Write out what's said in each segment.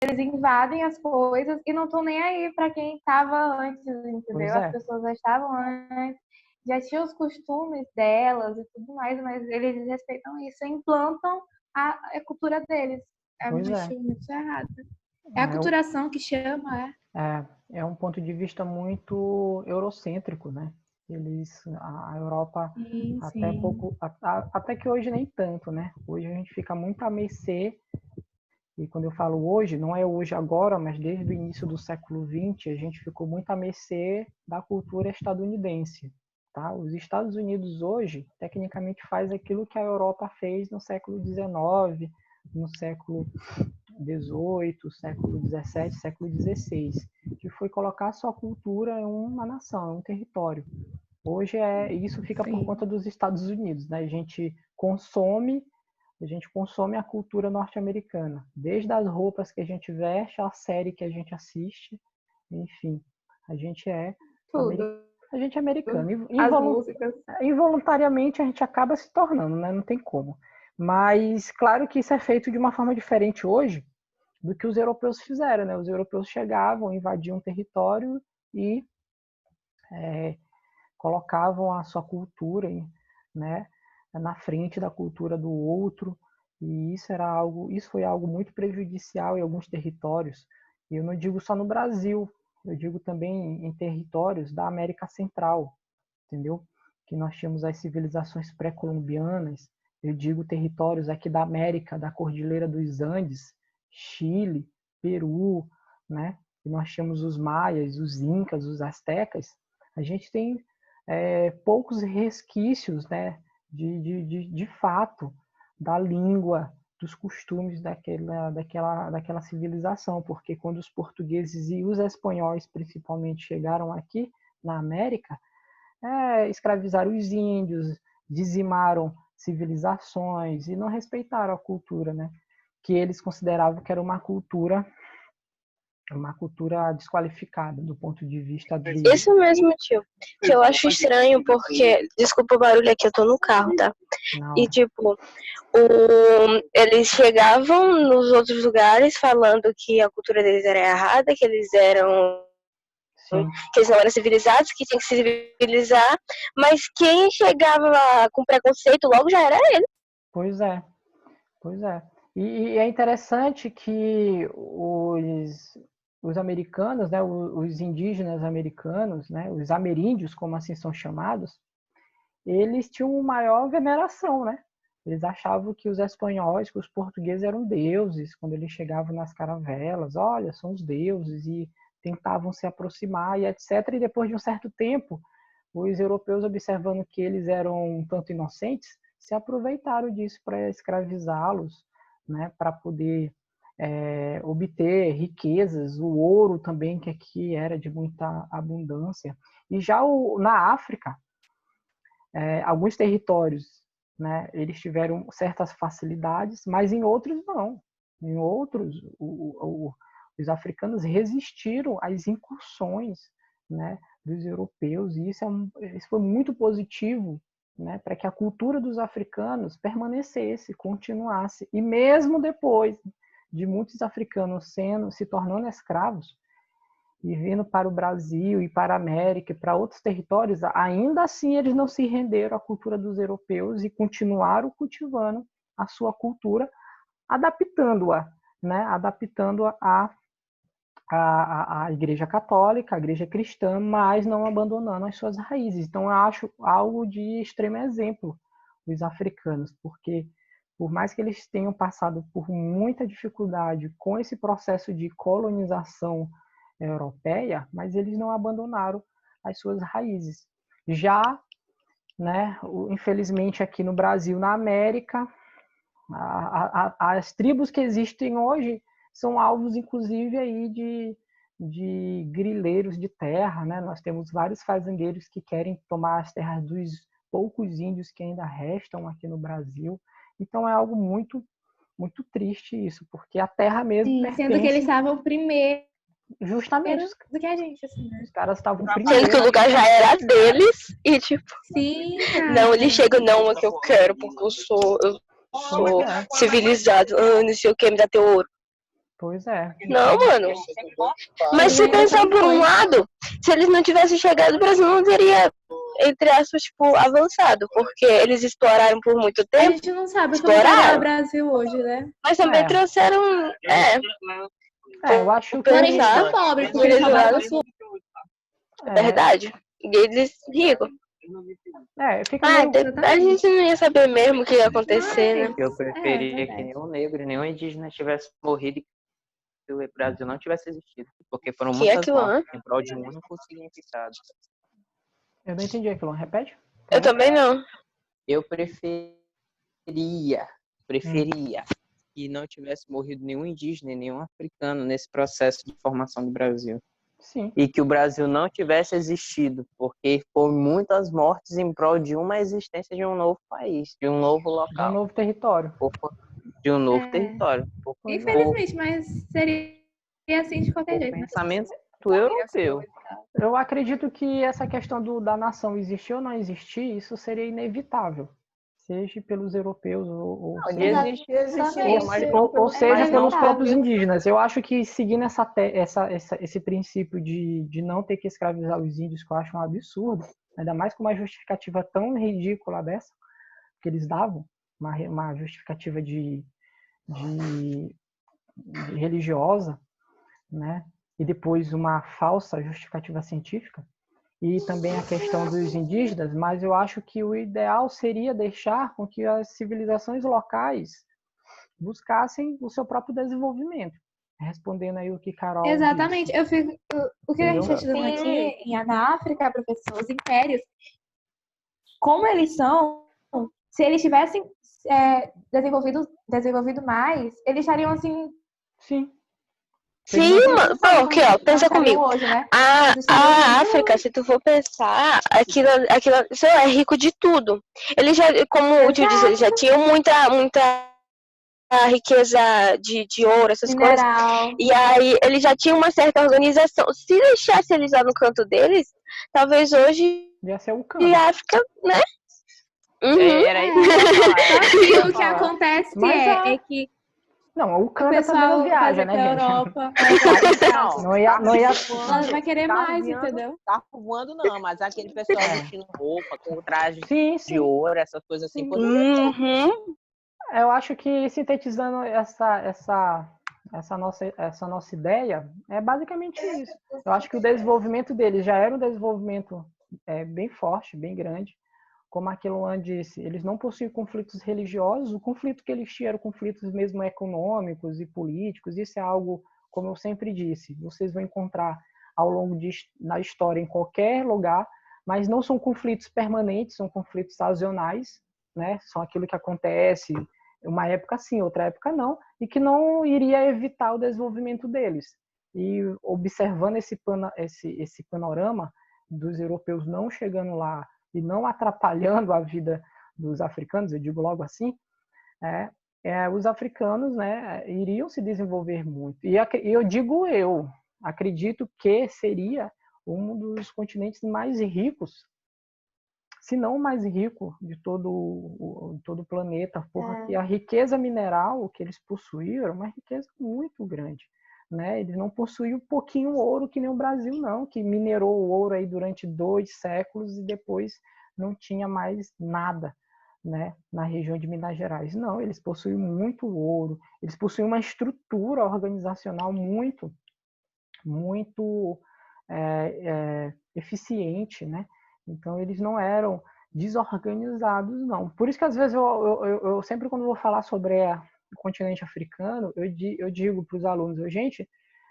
eles invadem as coisas e não estão nem aí para quem estava antes, entendeu? As pessoas já estavam antes, já tinham os costumes delas e tudo mais, mas eles respeitam isso e implantam a cultura deles. Muito errado. É a aculturação que chama, É um ponto de vista muito eurocêntrico, né? A Europa, até que hoje nem tanto, né? Hoje a gente fica muito à mercê, e quando eu falo hoje, não é hoje agora, mas desde o início do século XX, a gente ficou muito à mercê da cultura estadunidense, tá? Os Estados Unidos hoje, tecnicamente, faz aquilo que a Europa fez no século XIX, no século XVIII, século XVII, século XVI, que foi colocar a sua cultura em uma nação, em um território. Hoje isso fica por conta dos Estados Unidos, né? A gente consome a cultura norte-americana, desde as roupas que a gente veste, a série que a gente assiste, enfim, a gente é americano. As músicas. Involuntariamente a gente acaba se tornando, né? Não tem como. Mas claro que isso é feito de uma forma diferente hoje do que os europeus fizeram, né? Os europeus chegavam, invadiam um território e colocavam a sua cultura, né, na frente da cultura do outro, e isso foi algo muito prejudicial em alguns territórios. E eu não digo só no Brasil, eu digo também em territórios da América Central, entendeu? Que nós tínhamos as civilizações pré-colombianas, eu digo territórios aqui da América, da Cordilheira dos Andes, Chile, Peru, né? E nós tínhamos os maias, os incas, os astecas. A gente tem poucos resquícios, né, de fato da língua, dos costumes daquela civilização, porque quando os portugueses e os espanhóis principalmente chegaram aqui na América, escravizaram os índios, dizimaram civilizações e não respeitaram a cultura, né, que eles consideravam que era uma cultura desqualificada do ponto de vista deles. Isso mesmo, tio. Que eu acho estranho porque, desculpa o barulho aqui, eu tô no carro, tá? Não. E tipo, eles chegavam nos outros lugares falando que a cultura deles era errada, que eles eram que eles não eram civilizados, que tinha que se civilizar, mas quem chegava lá com preconceito logo já era ele. Pois é. E é interessante que os americanos, né, os indígenas americanos, né, os ameríndios, como assim são chamados, eles tinham uma maior veneração, né? Eles achavam que os espanhóis, que os portugueses eram deuses, quando eles chegavam nas caravelas, olha, são os deuses, e tentavam se aproximar e etc. E depois de um certo tempo, os europeus, observando que eles eram um tanto inocentes, se aproveitaram disso para escravizá-los, né, para poder obter riquezas, o ouro também, que aqui era de muita abundância. E já na África, alguns territórios, né, eles tiveram certas facilidades, mas em outros não. Em outros, os africanos resistiram às incursões, né, dos europeus, e isso foi muito positivo, né, para que a cultura dos africanos permanecesse, continuasse. E mesmo depois de muitos africanos se tornando escravos e vindo para o Brasil e para a América e para outros territórios, ainda assim eles não se renderam à cultura dos europeus e continuaram cultivando a sua cultura, adaptando-a, né, à Igreja Católica, à Igreja Cristã, mas não abandonando as suas raízes. Então, eu acho algo de extremo exemplo os africanos, porque por mais que eles tenham passado por muita dificuldade com esse processo de colonização europeia, mas eles não abandonaram as suas raízes. Já, né, infelizmente aqui no Brasil, na América, as tribos que existem hoje são alvos, inclusive, aí de grileiros de terra, né? Nós temos vários fazendeiros que querem tomar as terras dos poucos índios que ainda restam aqui no Brasil. Então é algo muito, muito triste isso, porque a terra mesmo pertence... Sendo que eles estavam primeiro justamente do que a gente, assim, né? Os caras estavam primeiro. Sendo que o lugar já era deles e tipo... Sim, cara. Não, eles chegam, não, é que eu quero, porque eu sou civilizado, não sei o que, me dá teu ouro. Pois é. Não, mano. Mas se pensar por um lado, se eles não tivessem chegado, o Brasil não teria, entre aspas, tipo, avançado, porque eles exploraram por muito A tempo, gente não sabe como tá o Brasil hoje, né? mas também trouxeram, eu acho que... Porém, eles são pobres, porque eles roubaram o sul. É verdade. E eles ricos. Fica A gente não ia saber mesmo o que ia acontecer, né? Eu preferia que nenhum negro, nenhum indígena tivesse morrido e que o Brasil não tivesse existido. Porque foram muitas mortes em prol de um único significado. Eu não entendi aquilo. Repete? Eu também não. Eu preferia que não tivesse morrido nenhum indígena e nenhum africano nesse processo de formação do Brasil. Sim. E que o Brasil não tivesse existido, porque foram muitas mortes em prol de uma existência de um novo país, de um novo local. De um novo território. De um novo território. Infelizmente, mas seria assim de qualquer jeito. Pensamento europeu. Eu acredito que essa questão da nação existir ou não existir, isso seria inevitável. Seja pelos europeus ou seja pelos próprios indígenas. Eu acho que seguindo esse princípio de não ter que escravizar os índios, que eu acho um absurdo, ainda mais com uma justificativa tão ridícula dessa, que eles davam, uma justificativa de religiosa, né? E depois uma falsa justificativa científica, e também a questão dos indígenas, mas eu acho que o ideal seria deixar com que as civilizações locais buscassem o seu próprio desenvolvimento. Respondendo aí o que Carol Exatamente. disse. O que a gente está estudando aqui na África, professor, os impérios, como eles são, se eles tivessem desenvolvido mais, eles estariam assim... Sim. Sim, mano. Pô, aqui, ó, pensa comigo. Hoje, né? A África, se tu for pensar, aquilo sei lá, é rico de tudo. Eles já, como o tio disse, eles já tinham muita riqueza de ouro, essas coisas. E aí, eles já tinham uma certa organização. Se deixasse eles lá no canto deles, talvez hoje ia ser um canto. E a África, né? Era isso. Só que o que acontece é que não, o Cana também não viaja, né, gente? Europa, não ia vai querer mais, entendeu? Tá voando não, mas aquele pessoal vestindo roupa, com traje de ouro, essas coisas assim. Eu acho que sintetizando essa nossa ideia, é basicamente isso. Eu acho que o desenvolvimento deles já era um desenvolvimento bem forte, bem grande. Como aquilo antes disse, eles não possuíam conflitos religiosos, o conflito que eles tinham eram conflitos mesmo econômicos e políticos. Isso é algo, como eu sempre disse, vocês vão encontrar ao longo da história em qualquer lugar, mas não são conflitos permanentes, são conflitos sazonais, né? São aquilo que acontece uma época sim, outra época não, e que não iria evitar o desenvolvimento deles. E observando esse panorama dos europeus não chegando lá e não atrapalhando a vida dos africanos, eu digo logo assim, os africanos, né, iriam se desenvolver muito. E eu acredito que seria um dos continentes mais ricos, se não o mais rico de todo o planeta, porque a riqueza mineral que eles possuíam era uma riqueza muito grande. Né? Eles não possuíam um pouquinho ouro que nem o Brasil, não, que minerou o ouro aí durante 2 séculos e depois não tinha mais nada, né, na região de Minas Gerais. Não, eles possuíam muito ouro, eles possuíam uma estrutura organizacional muito eficiente, né? Então eles não eram desorganizados, não. Por isso que às vezes eu sempre quando vou falar sobre o continente africano, eu digo para os alunos, gente,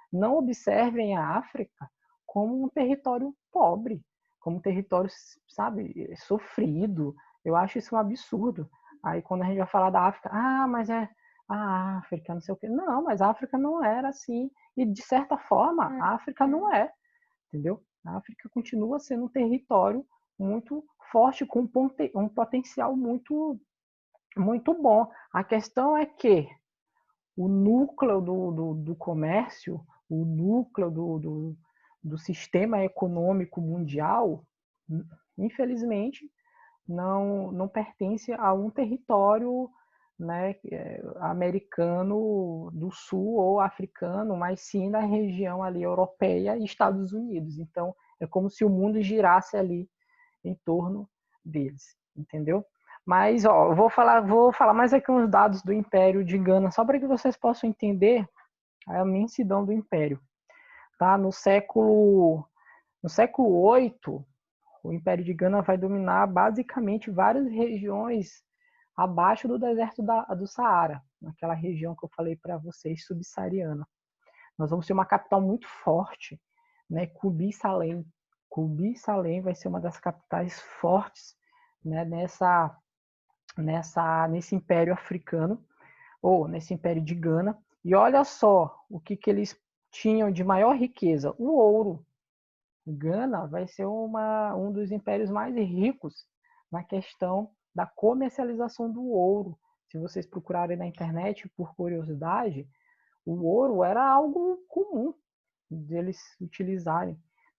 não observem a África como um território pobre, como um território, sabe, sofrido. Eu acho isso um absurdo. Aí quando a gente vai falar da África, mas é a África, não sei o quê. Não, mas a África não era assim. E de certa forma, a África não é, entendeu? A África continua sendo um território muito forte, com um potencial muito bom. A questão é que o núcleo do comércio, o núcleo do sistema econômico mundial, infelizmente, não pertence a um território né, americano do sul ou africano, mas sim da região ali europeia e Estados Unidos. Então, é como se o mundo girasse ali em torno deles, entendeu? Mas, ó, eu vou falar mais aqui uns dados do Império de Gana, só para que vocês possam entender a imensidão do Império. Tá? No século VIII, o Império de Gana vai dominar basicamente várias regiões abaixo do deserto do Saara, naquela região que eu falei para vocês, subsaariana. Nós vamos ter uma capital muito forte, né? Kubi Salem. Kubi Salem vai ser uma das capitais fortes, né? Nesse Império africano, ou nesse Império de Gana. E olha só o que eles tinham de maior riqueza: o ouro. Gana vai ser um dos impérios mais ricos na questão da comercialização do ouro. Se vocês procurarem na internet, por curiosidade, o ouro era algo comum deles utilizarem,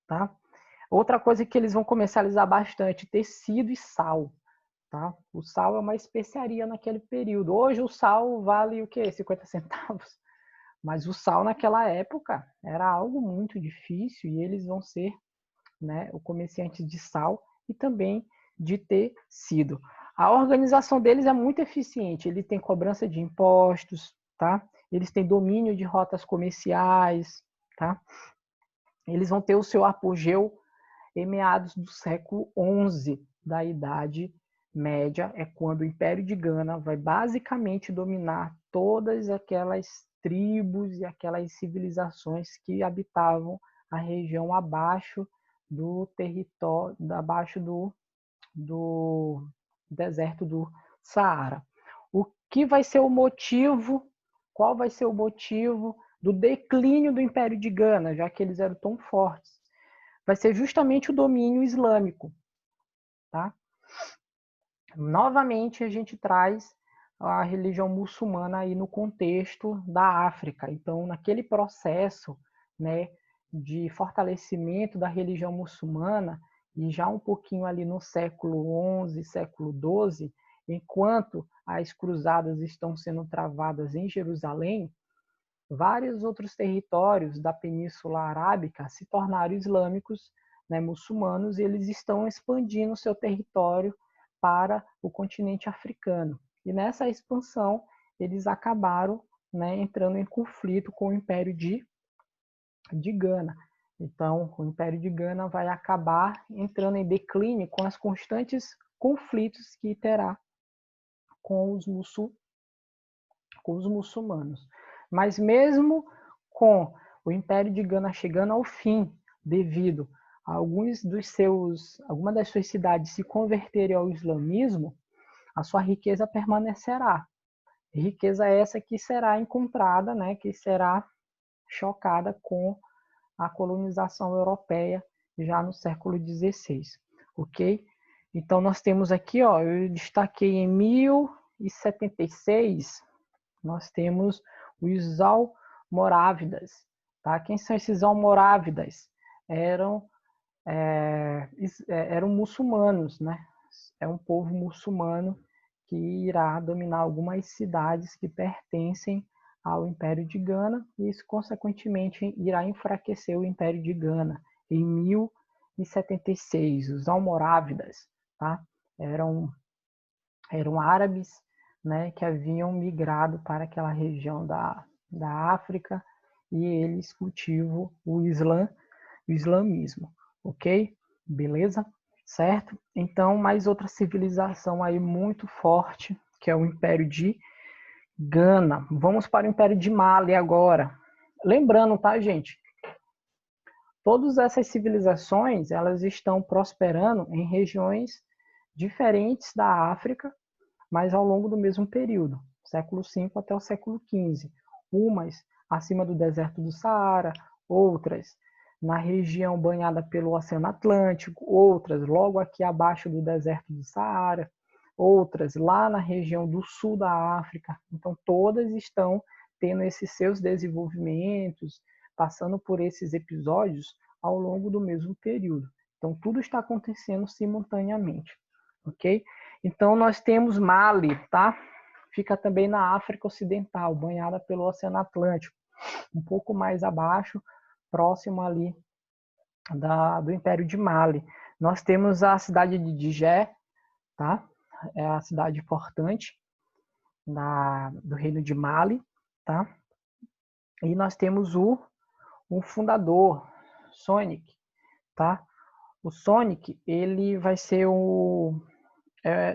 tá? Outra coisa que eles vão comercializar bastante: tecido e sal, tá? O sal é uma especiaria naquele período. Hoje o sal vale o quê? 50 centavos. Mas o sal naquela época era algo muito difícil e eles vão ser, né, o comerciante de sal e também de tecido. A organização deles é muito eficiente. Ele tem cobrança de impostos, tá? Eles têm domínio de rotas comerciais, tá? Eles vão ter o seu apogeu em meados do século XI da Idade Média. É quando o Império de Gana vai basicamente dominar todas aquelas tribos e aquelas civilizações que habitavam a região abaixo do território, abaixo do deserto do Saara. O que vai ser o motivo? Qual vai ser o motivo do declínio do Império de Gana, já que eles eram tão fortes? Vai ser justamente o domínio islâmico, tá? Novamente a gente traz a religião muçulmana aí no contexto da África. Então, naquele processo, né, de fortalecimento da religião muçulmana, e já um pouquinho ali no século XI, século XII, enquanto as cruzadas estão sendo travadas em Jerusalém, vários outros territórios da Península Arábica se tornaram islâmicos, né, muçulmanos, e eles estão expandindo seu território para o continente africano. E nessa expansão, eles acabaram, né, entrando em conflito com o Império de Gana. Então, o Império de Gana vai acabar entrando em declínio com os constantes conflitos que terá com os muçulmanos. Mas mesmo com o Império de Gana chegando ao fim, devido a algumas das suas cidades se converterem ao islamismo, a sua riqueza permanecerá. Riqueza essa que será encontrada, né, que será chocada com a colonização europeia já no século XVI, ok? Então nós temos aqui, ó, eu destaquei em 1076, nós temos os almorávidas, tá? Quem são esses almorávidas? Eram muçulmanos, né? É um povo muçulmano que irá dominar algumas cidades que pertencem ao Império de Gana, e isso, consequentemente, irá enfraquecer o Império de Gana. Em 1076, os almorávidas, tá? Eram árabes, né, que haviam migrado para aquela região da África, e eles cultivam o islamismo, ok? Beleza? Certo? Então, mais outra civilização aí muito forte, que é o Império de Gana. Vamos para o Império de Mali agora. Lembrando, tá, gente? Todas essas civilizações, elas estão prosperando em regiões diferentes da África, mas ao longo do mesmo período, século V até o século XV. Umas acima do deserto do Saara, outras na região banhada pelo Oceano Atlântico, outras logo aqui abaixo do deserto do Saara, outras lá na região do sul da África. Então, todas estão tendo esses seus desenvolvimentos, passando por esses episódios ao longo do mesmo período. Então, tudo está acontecendo simultaneamente, ok? Então, nós temos Mali, tá? fica também na África Ocidental, banhada pelo Oceano Atlântico, um pouco mais abaixo, próximo ali do Império de Mali. Nós temos a cidade de Djé, tá? É a cidade importante do Reino de Mali, tá? E nós temos o fundador, Sonic, tá? O Sonic, ele vai ser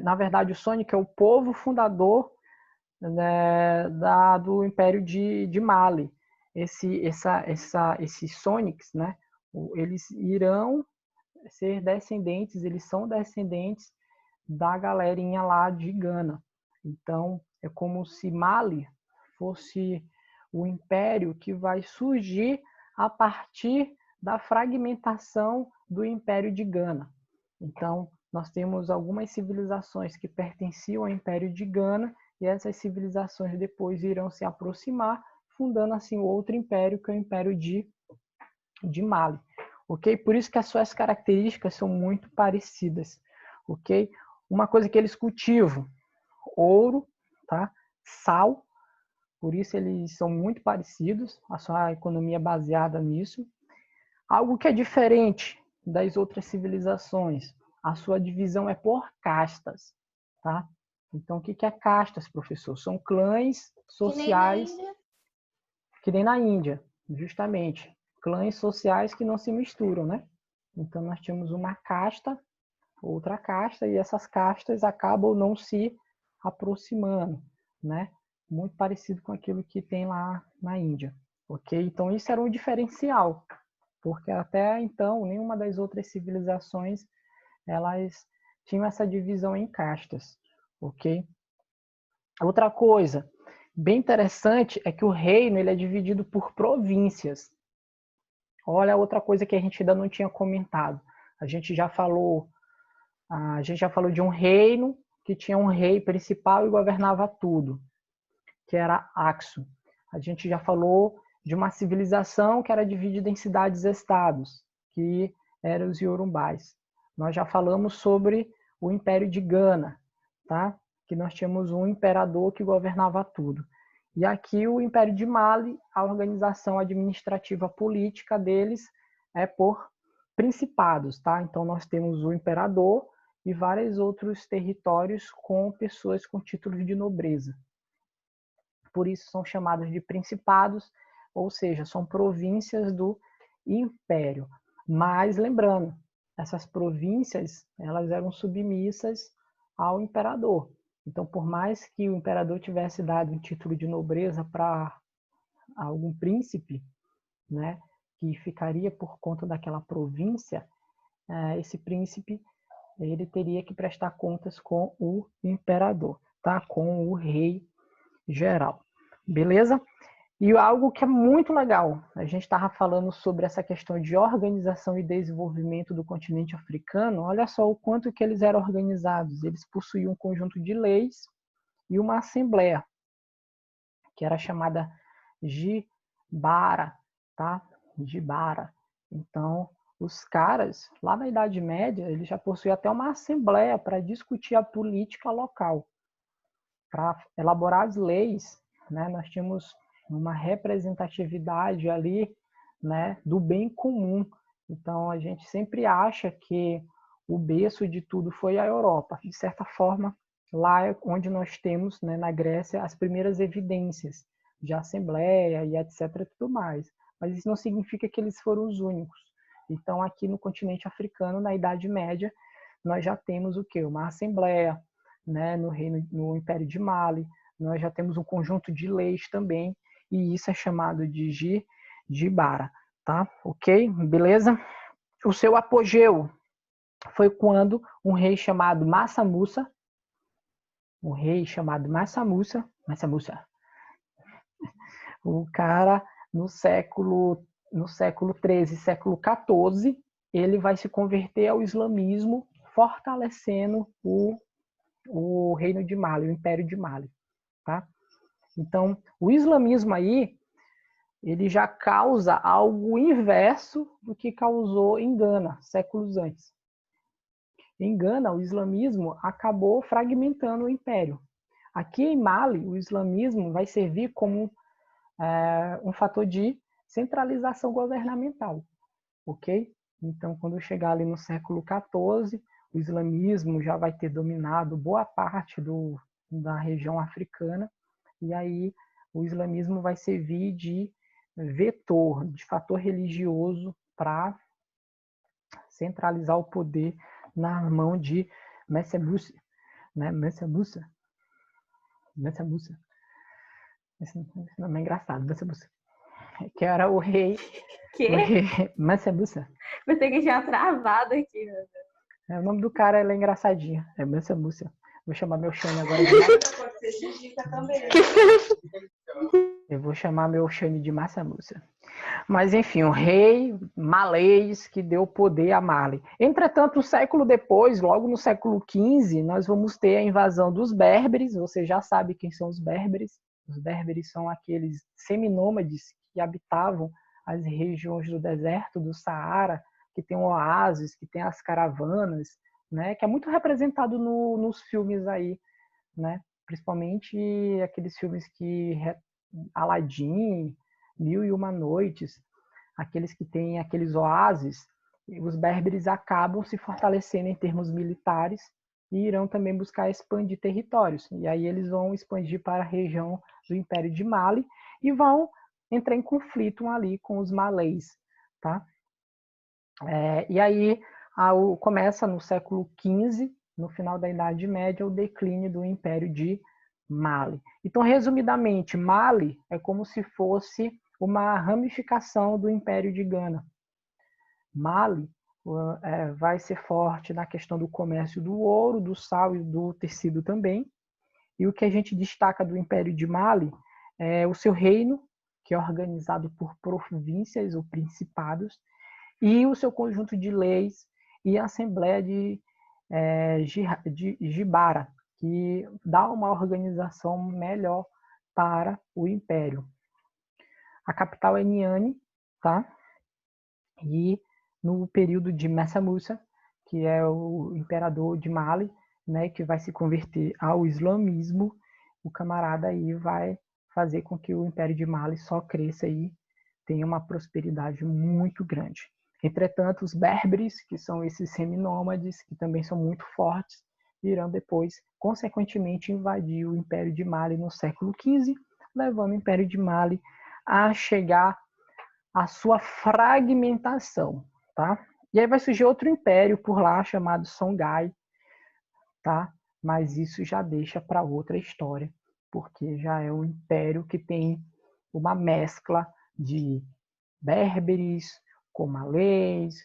na verdade, o Sonic é o povo fundador, né, do Império de Mali. Esses Sonics, né? Eles irão ser descendentes, eles são descendentes da galerinha lá de Gana. Então, é como se Mali fosse o império que vai surgir a partir da fragmentação do Império de Gana. Então, nós temos algumas civilizações que pertenciam ao Império de Gana e essas civilizações depois irão se aproximar, fundando assim outro império, que é o Império de Mali. Ok? Por isso que as suas características são muito parecidas. Ok? Uma coisa que eles cultivam, ouro, tá? Sal, por isso eles são muito parecidos, a sua economia é baseada nisso. Algo que é diferente das outras civilizações, a sua divisão é por castas, tá? Então, o que é castas, professor? São clãs sociais, que nem na Índia, justamente. Clãs sociais que não se misturam, né? Então, nós temos uma casta, outra casta, e essas castas acabam não se aproximando, né? Muito parecido com aquilo que tem lá na Índia, ok? Então, isso era um diferencial, porque até então, nenhuma das outras civilizações, elas tinham essa divisão em castas, ok? Outra coisa bem interessante é que o reino ele é dividido por províncias. Olha, outra coisa que a gente ainda não tinha comentado. A gente já falou de um reino que tinha um rei principal e governava tudo, que era Axum. A gente já falou de uma civilização que era dividida em cidades-estados, que eram os Yorumbás. Nós já falamos sobre o Império de Gana, tá? Que nós tínhamos um imperador que governava tudo. E aqui o Império de Mali, a organização administrativa política deles é por principados, tá? Então nós temos o imperador e vários outros territórios com pessoas com títulos de nobreza. Por isso são chamados de principados, ou seja, são províncias do império. Mas lembrando, essas províncias, elas eram submissas ao imperador. Então, por mais que o imperador tivesse dado um título de nobreza para algum príncipe, né, que ficaria por conta daquela província, esse príncipe ele teria que prestar contas com o imperador, tá? Com o rei geral. Beleza? E algo que é muito legal, a gente estava falando sobre essa questão de organização e desenvolvimento do continente africano, olha só o quanto que eles eram organizados. Eles possuíam um conjunto de leis e uma assembleia, que era chamada Jibara, tá? Jibara. Então, os caras, lá na Idade Média, eles já possuíam até uma assembleia para discutir a política local. Para elaborar as leis, né, nós tínhamos uma representatividade ali, né, do bem comum. Então, a gente sempre acha que o berço de tudo foi a Europa. De certa forma, lá é onde nós temos, né, na Grécia, as primeiras evidências de assembleia e etc. tudo mais. Mas isso não significa que eles foram os únicos. Então, aqui no continente africano, na Idade Média, nós já temos o quê? Uma assembleia, né, no Império de Mali, nós já temos um conjunto de leis também, e isso é chamado de Jibara, tá? Ok? Beleza? O seu apogeu foi quando um rei chamado Mansa Musa, o cara no século XIII, século XIV, ele vai se converter ao islamismo, fortalecendo o reino de Mali, o Império de Mali, tá? Então, o islamismo aí, ele já causa algo inverso do que causou em Gana, séculos antes. Em Gana, o islamismo acabou fragmentando o império. Aqui em Mali, o islamismo vai servir como um fator de centralização governamental, ok? Então, quando chegar ali no século XIV, o islamismo já vai ter dominado boa parte da região africana, e aí o islamismo vai servir de vetor, de fator religioso para centralizar o poder na mão de Messer Musa, né? Messer Musa. Esse nome é engraçado, Messer Musa. Que era o rei. Que? O rei Messer Musa. Pensei que tinha travado aqui, meu Deus. O nome do cara ele é engraçadinho. É Messer Musa. Vou chamar meu Shane agora de Eu vou chamar meu Shane de Massa Musa. Mas, enfim, o rei malês que deu poder a Mali. Entretanto, um século depois, logo no século XV, nós vamos ter a invasão dos berberes. Você já sabe quem são os berberes. Os berberes são aqueles seminômades que habitavam as regiões do deserto do Saara, que tem oásis, que tem as caravanas, né? Que é muito representado nos filmes aí, né? Principalmente aqueles filmes que Aladdin, Mil e Uma Noites, aqueles que têm aqueles oásis, os berberes acabam se fortalecendo em termos militares e irão também buscar expandir territórios. E aí eles vão expandir para a região do Império de Mali e vão entrar em conflito ali com os malês, tá? E aí começa no século XV, no final da Idade Média, o declínio do Império de Mali. Então, resumidamente, Mali é como se fosse uma ramificação do Império de Gana. Mali vai ser forte na questão do comércio do ouro, do sal e do tecido também. E o que a gente destaca do Império de Mali é o seu reino, que é organizado por províncias ou principados, e o seu conjunto de leis e a Assembleia de Jibara, que dá uma organização melhor para o Império. A capital é Niani, tá? E no período de Messer Musa, que é o imperador de Mali, né, que vai se converter ao islamismo, o camarada aí vai fazer com que o Império de Mali só cresça e tenha uma prosperidade muito grande. Entretanto, os berberes, que são esses seminômades, que também são muito fortes, irão depois, consequentemente, invadir o Império de Mali no século XV, levando o Império de Mali a chegar à sua fragmentação, tá? E aí vai surgir outro império por lá, chamado Songhai, tá? Mas isso já deixa para outra história, porque já é um império que tem uma mescla de berberes, com malês,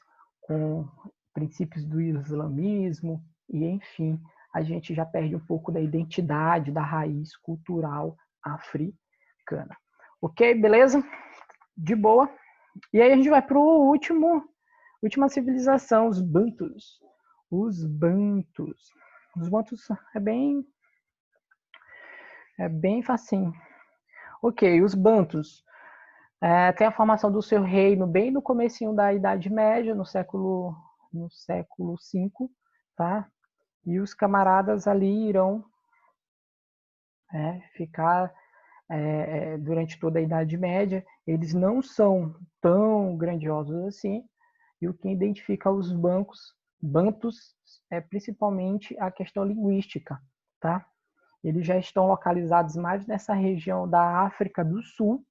com princípios do islamismo, e enfim, a gente já perde um pouco da identidade, da raiz cultural africana. Ok, beleza? De boa. E aí a gente vai para o última civilização, os Bantus. Os Bantus. Os Bantus é bem facinho. Ok, os Bantus tem a formação do seu reino bem no comecinho da Idade Média, no século V, tá? E os camaradas ali irão ficar durante toda a Idade Média. Eles não são tão grandiosos assim, e o que identifica os Bantus é principalmente a questão linguística, tá? Eles já estão localizados mais nessa região da África do Sul,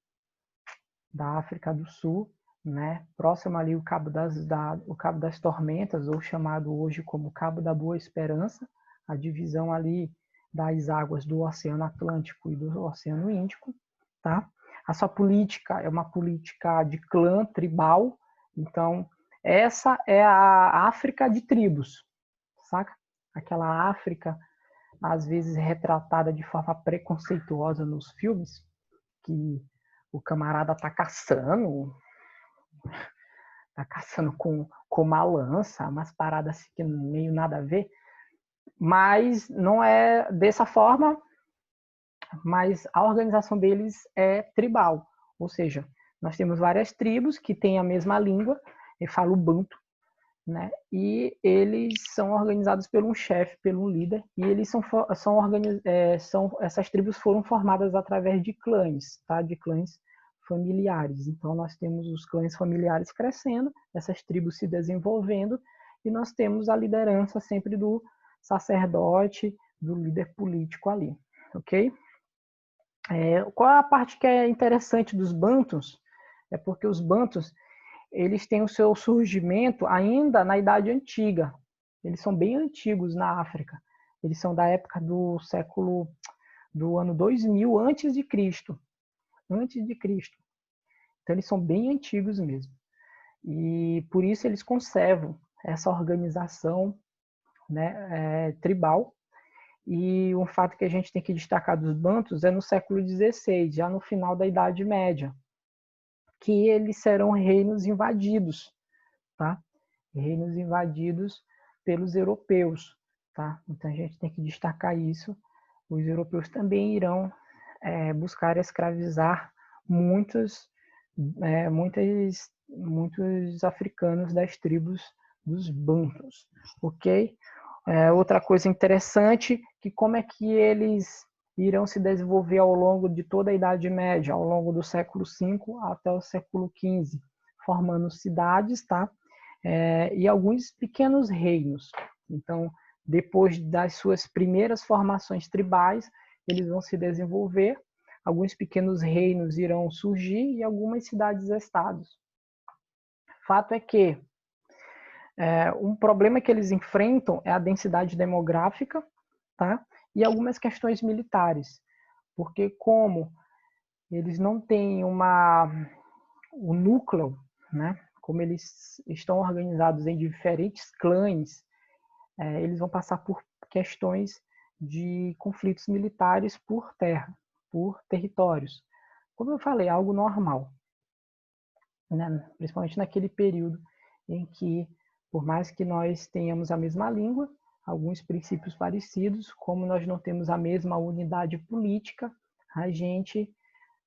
né? Próximo ali o Cabo das Tormentas, ou chamado hoje como Cabo da Boa Esperança, a divisão ali das águas do Oceano Atlântico e do Oceano Índico, tá? A sua política é uma política de clã tribal, então essa é a África de tribos, saca? Aquela África, às vezes retratada de forma preconceituosa nos filmes, que o camarada tá caçando com uma lança, umas paradas assim que meio nada a ver, mas não é dessa forma, mas a organização deles é tribal, ou seja, nós temos várias tribos que têm a mesma língua, e falam Banto, né? E eles são organizados por um chefe, pelo um líder, e eles essas tribos foram formadas através de clãs, tá? De clãs familiares. Então nós temos os clãs familiares crescendo, essas tribos se desenvolvendo, e nós temos a liderança sempre do sacerdote, do líder político ali, ok? Qual é a parte que é interessante dos bantus? É porque os bantus, eles têm o seu surgimento ainda na Idade Antiga. Eles são bem antigos na África. Eles são da época do ano 2000 antes de Cristo. Antes de Cristo. Então eles são bem antigos mesmo. E por isso eles conservam essa organização, né, tribal. E um fato que a gente tem que destacar dos bantus é no século XVI, já no final da Idade Média, que eles serão reinos invadidos, tá? Reinos invadidos pelos europeus, tá? Então a gente tem que destacar isso. Os europeus também irão buscar escravizar muitos africanos das tribos dos bantus, ok? Outra coisa interessante, que como é que eles irão se desenvolver ao longo de toda a Idade Média, ao longo do século V até o século XV, formando cidades, tá? E alguns pequenos reinos. Então, depois das suas primeiras formações tribais, eles vão se desenvolver, alguns pequenos reinos irão surgir e algumas cidades-estados. Fato é que um problema que eles enfrentam é a densidade demográfica, tá? E algumas questões militares, porque como eles não têm o núcleo, né? Como eles estão organizados em diferentes clãs, eles vão passar por questões de conflitos militares por terra, por territórios. Como eu falei, algo normal, né? Principalmente naquele período em que, por mais que nós tenhamos a mesma língua, alguns princípios parecidos, como nós não temos a mesma unidade política, a gente,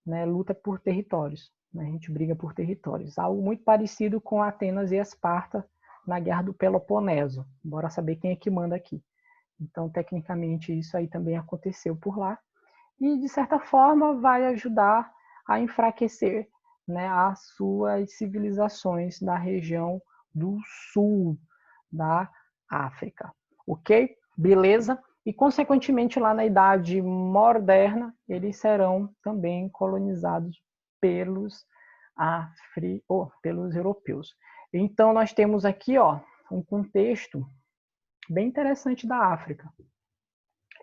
né, luta por territórios, né? A gente briga por territórios. Algo muito parecido com Atenas e Esparta na Guerra do Peloponeso. Bora saber quem é que manda aqui. Então, tecnicamente, isso aí também aconteceu por lá. E, de certa forma, vai ajudar a enfraquecer, né, as suas civilizações da região do sul da África. Ok? Beleza? E, consequentemente, lá na Idade Moderna, eles serão também colonizados pelos europeus. Então, nós temos aqui um contexto bem interessante da África.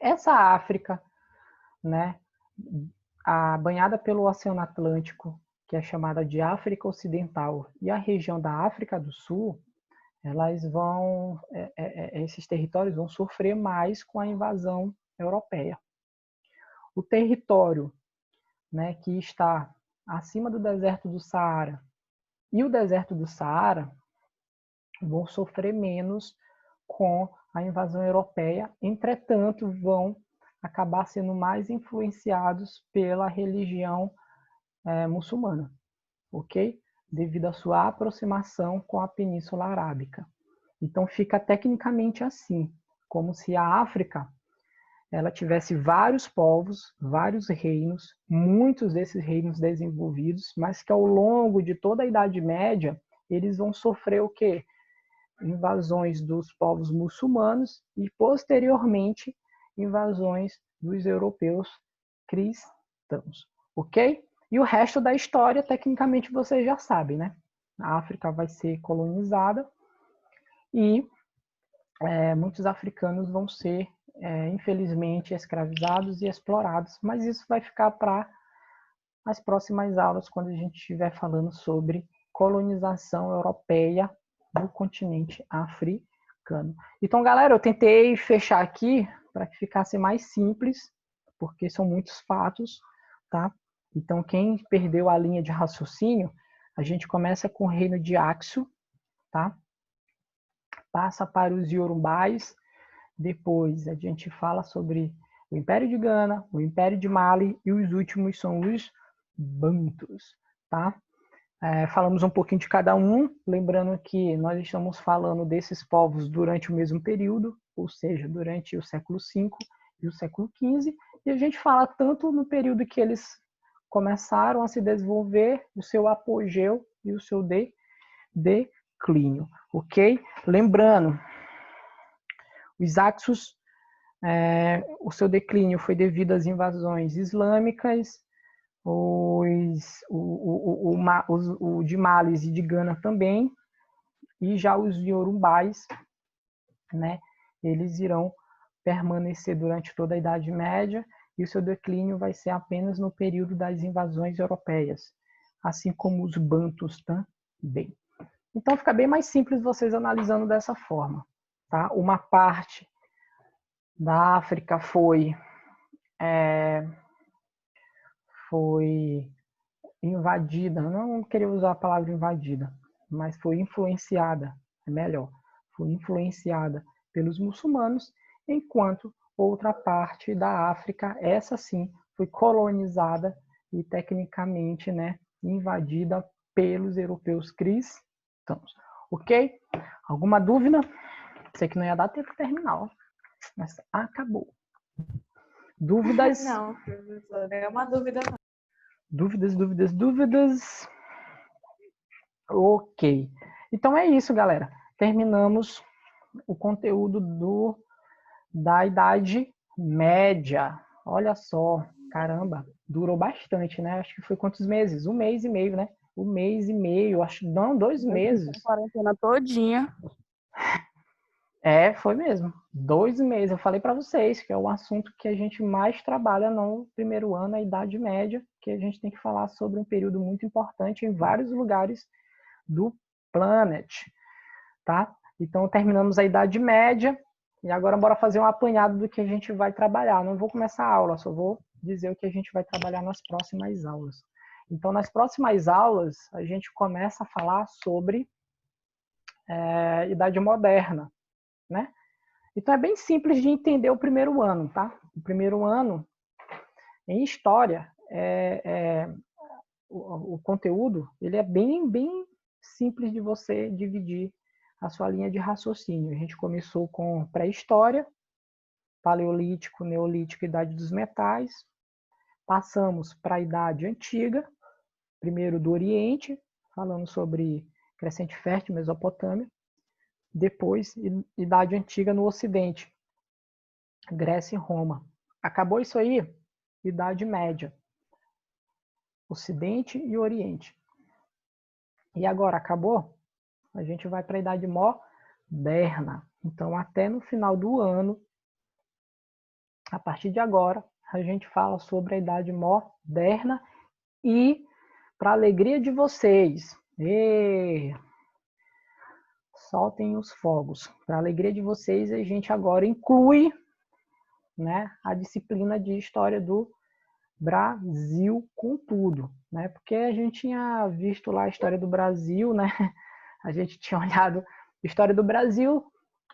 Essa África, né, banhada pelo Oceano Atlântico, que é chamada de África Ocidental, e a região da África do Sul, esses territórios vão sofrer mais com a invasão europeia. O território, né, que está acima do deserto do Saara e o deserto do Saara vão sofrer menos com a invasão europeia, entretanto, vão acabar sendo mais influenciados pela religião muçulmana, ok? Devido à sua aproximação com a Península Arábica. Então, fica tecnicamente assim, como se a África ela tivesse vários povos, vários reinos, muitos desses reinos desenvolvidos, mas que ao longo de toda a Idade Média, eles vão sofrer o quê? Invasões dos povos muçulmanos e, posteriormente, invasões dos europeus cristãos, ok? E o resto da história, tecnicamente, vocês já sabem, né? A África vai ser colonizada e muitos africanos vão ser, infelizmente, escravizados e explorados, mas isso vai ficar para as próximas aulas, quando a gente estiver falando sobre colonização europeia do continente africano. Então, galera, eu tentei fechar aqui para que ficasse mais simples, porque são muitos fatos, tá? Então, quem perdeu a linha de raciocínio, a gente começa com o reino de Axum, tá? Passa para os Yorumbais, depois a gente fala sobre o Império de Gana, o Império de Mali e os últimos são os Bantus, tá? Falamos um pouquinho de cada um, lembrando que nós estamos falando desses povos durante o mesmo período, ou seja, durante o século V e o século XV, e a gente fala tanto no período que eles começaram a se desenvolver, o seu apogeu e o seu declínio, ok? Lembrando, os Hyksos, o seu declínio foi devido às invasões islâmicas, o de Males e de Gana também, e já os Yorumbais, né, eles irão permanecer durante toda a Idade Média, e o seu declínio vai ser apenas no período das invasões europeias, assim como os Bantus também. Então fica bem mais simples vocês analisando dessa forma, tá? Uma parte da África foi invadida, não queria usar a palavra invadida, mas foi influenciada, é melhor, foi influenciada pelos muçulmanos, enquanto outra parte da África, essa sim, foi colonizada e tecnicamente, né, invadida pelos europeus cristãos. Ok? Alguma dúvida? Sei que não ia dar tempo de terminar, ó, mas acabou. Dúvidas? Não, professor, não é uma dúvida não. Dúvidas? Ok. Então é isso, galera. Terminamos o conteúdo da Idade Média. Olha só, caramba, durou bastante, né? Acho que foi quantos meses? 1 mês e meio, né? 1 mês e meio, acho, não, 2 meses. Quarentena todinha. Foi mesmo. 2 meses. Eu falei para vocês que é o assunto que a gente mais trabalha no primeiro ano, a Idade Média, que a gente tem que falar sobre um período muito importante em vários lugares do planet, tá? Então, terminamos a Idade Média e agora bora fazer um apanhado do que a gente vai trabalhar. Não vou começar a aula, só vou dizer o que a gente vai trabalhar nas próximas aulas. Então, nas próximas aulas, a gente começa a falar sobre Idade Moderna, né? Então é bem simples de entender o primeiro ano, tá? O primeiro ano, em história, o conteúdo, ele é bem simples de você dividir a sua linha de raciocínio. A gente começou com pré-história, paleolítico, neolítico, idade dos metais. Passamos para a idade antiga, primeiro do Oriente, falando sobre Crescente Fértil, Mesopotâmia. Depois, Idade Antiga no Ocidente, Grécia e Roma. Acabou isso aí, Idade Média, Ocidente e Oriente. E agora, acabou? A gente vai para a Idade Moderna. Então, até no final do ano, a partir de agora, a gente fala sobre a Idade Moderna e, para a alegria de vocês, soltem os fogos. Para a alegria de vocês, a gente agora inclui, né, a disciplina de História do Brasil com tudo, né? Porque a gente tinha visto lá a História do Brasil, né? A gente tinha olhado a História do Brasil,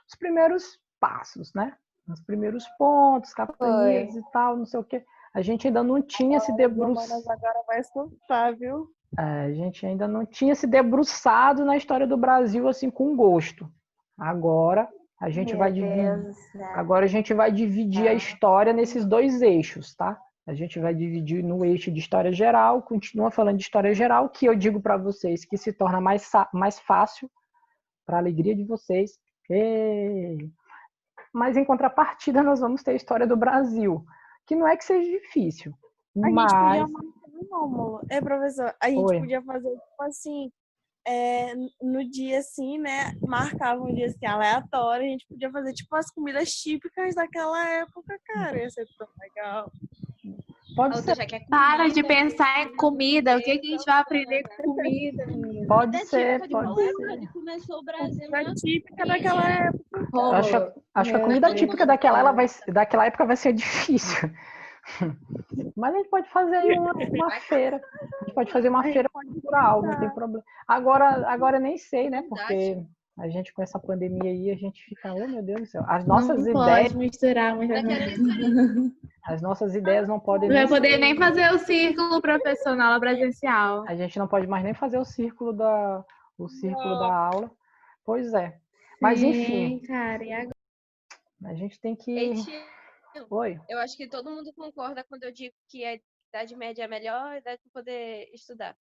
os primeiros passos, né? Os primeiros pontos, capitanias e tal, não sei o quê. A gente ainda não tinha se debruçado. Agora vai soltar, viu? A gente ainda não tinha se debruçado na história do Brasil assim com gosto. Agora a gente vai dividir a história nesses 2 eixos, tá? A gente vai dividir no eixo de história geral, continua falando de história geral, que eu digo para vocês que se torna mais fácil, para a alegria de vocês. Mas em contrapartida nós vamos ter a história do Brasil, que não é que seja difícil. Gente podia professor, a gente podia fazer, tipo assim, no dia assim, né? Marcava um dia assim, aleatório, a gente podia fazer, tipo, as comidas típicas daquela época, cara. Ia ser tão legal. Pode ser. Para de pensar em comida. O que a gente vai aprender com comida? Pode ser. Começou o Brasil. A típica daquela época. Acho que a comida típica daquela época vai ser difícil. Mas a gente pode fazer uma feira. A gente pode fazer uma feira cultural, não tem problema. Agora nem sei, né? Porque A gente com essa pandemia aí, a gente fica, oh meu Deus do céu. As nossas não ideias. Pode misturar muita coisa. As nossas ideias não podem. Não vai poder nem fazer o círculo profissional presencial. A gente não pode mais nem fazer o círculo da aula. Pois é. Mas Sim, enfim. Cara, e agora? A gente tem que. Oi. Eu acho que todo mundo concorda quando eu digo que a idade média é a melhor idade para poder estudar.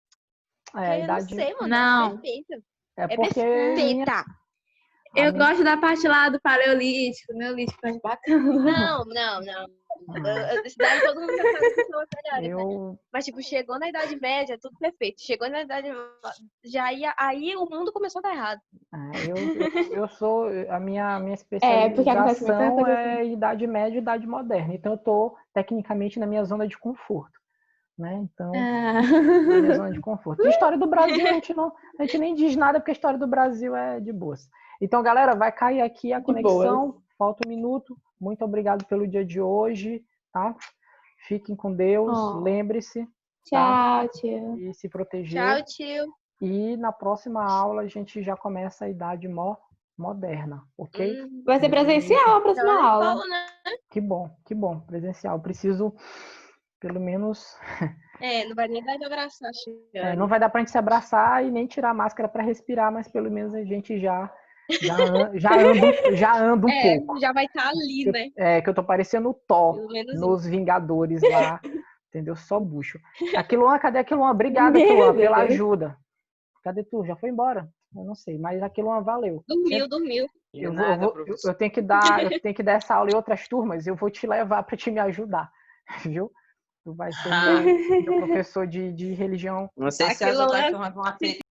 A idade... Eu não sei, mano. Não. É perfeita. É porque perfeita. Eu gosto da parte lá do paleolítico, neolítico, mais bacana. Não. Cidade todo mundo quer fazer pessoas melhores, né? Mas, tipo, chegou na Idade Média, tudo perfeito. Chegou na Idade aí o mundo começou a dar errado. Eu sou... A minha especialização é assim. Idade Média e Idade Moderna. Então, eu tô, tecnicamente, na minha zona de conforto. Né? Então, na minha zona de conforto. E história do Brasil, a gente nem diz nada, porque a história do Brasil é de boas. Então, galera, vai cair aqui a conexão. Falta um minuto. Muito obrigado pelo dia de hoje, tá? Fiquem com Deus. Lembre-se. Tchau, tio. E se proteger. Tchau, tio. E na próxima aula a gente já começa a idade moderna, ok? Vai ser presencial a próxima aula. Né? Que bom. Presencial. Preciso, pelo menos... não vai nem dar de abraçar. Não vai dar pra gente se abraçar e nem tirar a máscara para respirar, mas pelo menos a gente já anda um pouco. Já vai estar ali, né? Que eu tô parecendo o Thor nos Vingadores lá, entendeu? Só bucho. Cadê a Luan? Obrigada, Luan, pela ajuda. Cadê tu? Já foi embora? Eu não sei, mas a Luan valeu. Dormiu. Eu tenho que dar essa aula em outras turmas, eu vou te levar para te me ajudar, viu? Tu vai ser meu professor de religião. Não sei se as outras turmas vão aceitar.